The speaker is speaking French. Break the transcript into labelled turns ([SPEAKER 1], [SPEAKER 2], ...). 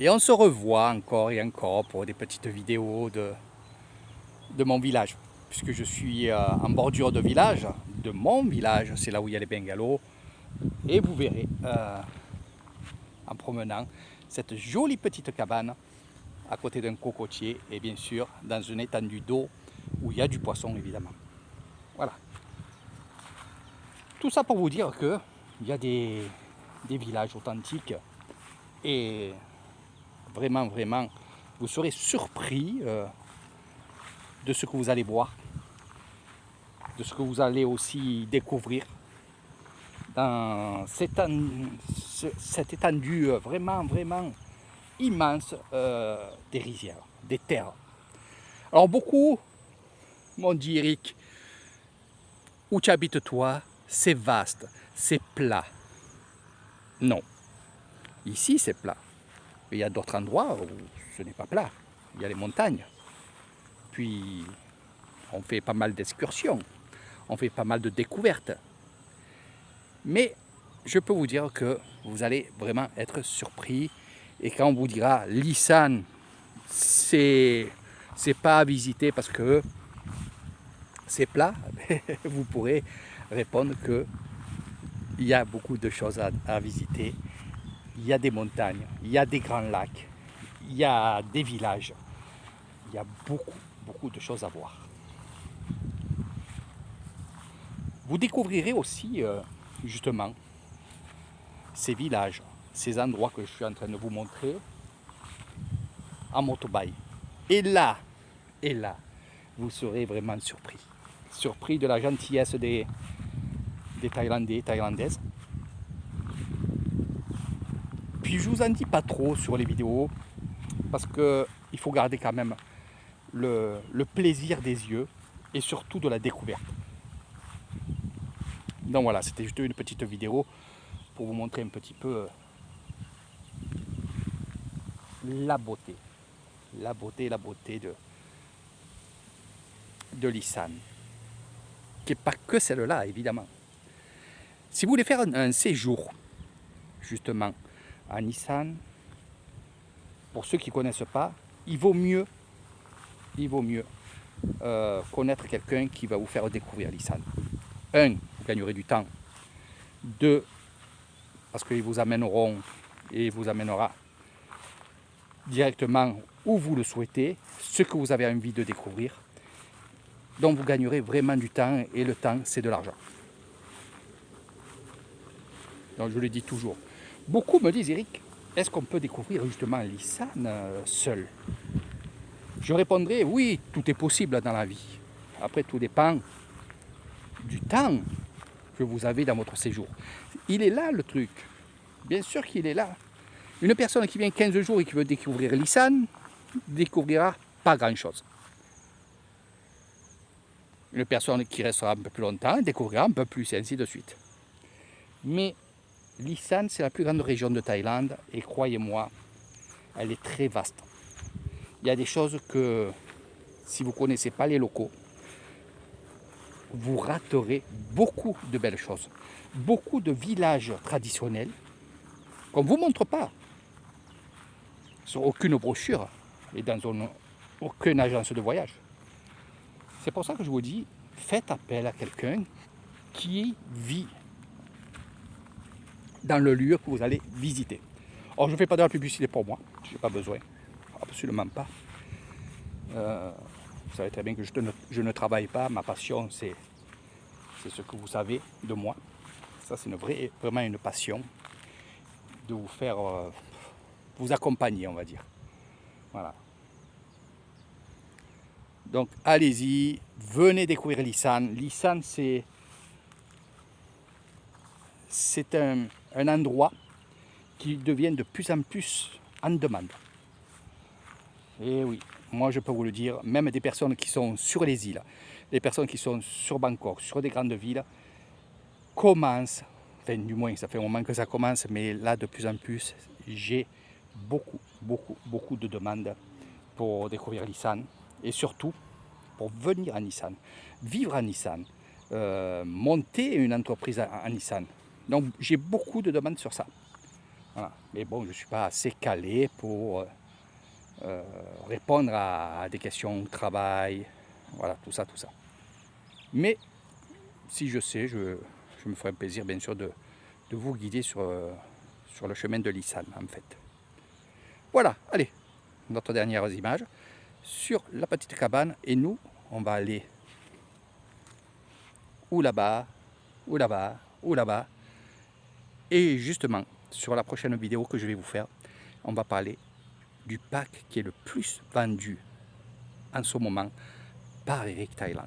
[SPEAKER 1] Et on se revoit encore et encore pour des petites vidéos de mon village. Puisque je suis en bordure de village, de mon village, c'est là où il y a les bungalows. Et vous verrez en promenant cette jolie petite cabane à côté d'un cocotier et bien sûr dans une étendue d'eau où il y a du poisson évidemment. Voilà. Tout ça pour vous dire qu'il y a des villages authentiques et vraiment, vous serez surpris de ce que vous allez voir, de ce que vous allez aussi découvrir dans cette étendue vraiment immense des rizières, des terres. Alors beaucoup m'ont dit, Eric, où tu habites toi, c'est vaste, c'est plat. Non, ici c'est plat. Mais il y a d'autres endroits où ce n'est pas plat. Il y a les montagnes. Puis on fait pas mal d'excursions, on fait pas mal de découvertes. Mais je peux vous dire que vous allez vraiment être surpris. Et quand on vous dira Lissane, c'est pas à visiter parce que c'est plat, vous pourrez répondre que il y a beaucoup de choses à visiter. Il y a des montagnes, il y a des grands lacs, il y a des villages. Il y a beaucoup de choses à voir. Vous découvrirez aussi justement ces villages, ces endroits que je suis en train de vous montrer en motorbike. Et là, vous serez vraiment surpris. Surpris de la gentillesse des Thaïlandais et Thaïlandaises. Puis je vous en dis pas trop sur les vidéos parce qu'il faut garder quand même le plaisir des yeux et surtout de la découverte. Donc voilà, c'était juste une petite vidéo pour vous montrer un petit peu la beauté de l'Issane. Qui n'est pas que celle-là, évidemment. Si vous voulez faire un séjour, justement, en Issane, pour ceux qui ne connaissent pas, il vaut mieux connaître quelqu'un qui va vous faire découvrir l'Issane. Un, vous gagnerez du temps. Deux, parce qu'ils vous amèneront et vous amènera directement où vous le souhaitez, ce que vous avez envie de découvrir. Donc vous gagnerez vraiment du temps et le temps, c'est de l'argent. Donc je le dis toujours. Beaucoup me disent, Eric, est-ce qu'on peut découvrir justement l'Issane seul? Je répondrai, oui, tout est possible dans la vie. Après, tout dépend du temps que vous avez dans votre séjour. Il est là le truc. Bien sûr qu'il est là. Une personne qui vient 15 jours et qui veut découvrir l'Issane, découvrira pas grand-chose. Une personne qui restera un peu plus longtemps découvrira un peu plus, et ainsi de suite. Mais l'Issane, c'est la plus grande région de Thaïlande et croyez-moi, elle est très vaste. Il y a des choses que, si vous ne connaissez pas les locaux, vous raterez beaucoup de belles choses. Beaucoup de villages traditionnels qu'on ne vous montre pas sur aucune brochure et dans aucune agence de voyage. C'est pour ça que je vous dis, faites appel à quelqu'un qui vit dans le lieu que vous allez visiter. Or, je ne fais pas de la publicité pour moi, je n'ai pas besoin, absolument pas. Vous savez très bien que je ne travaille pas, ma passion c'est ce que vous savez de moi. Ça c'est vraiment une passion de vous faire, vous accompagner on va dire. Voilà. Donc allez-y, venez découvrir l'Issane. L'Issane c'est un endroit qui devient de plus en plus en demande. Et oui, moi je peux vous le dire, même des personnes qui sont sur les îles, des personnes qui sont sur Bangkok, sur des grandes villes, commencent, enfin du moins ça fait un moment que ça commence, mais là de plus en plus, j'ai beaucoup de demandes pour découvrir l'Issane et surtout pour venir en Issane, vivre en Issane, monter une entreprise en Issane. Donc j'ai beaucoup de demandes sur ça. Voilà. Mais bon, je ne suis pas assez calé pour répondre à des questions de travail, voilà, tout ça, tout ça. Mais si je sais, je me ferai un plaisir, bien sûr, de vous guider sur le chemin de l'Issan, en fait. Voilà, allez, notre dernière image sur la petite cabane, et nous, on va aller ou là-bas, ou là-bas, ou là-bas. Et justement, sur la prochaine vidéo que je vais vous faire, on va parler du pack qui est le plus vendu en ce moment par Eric Thailand.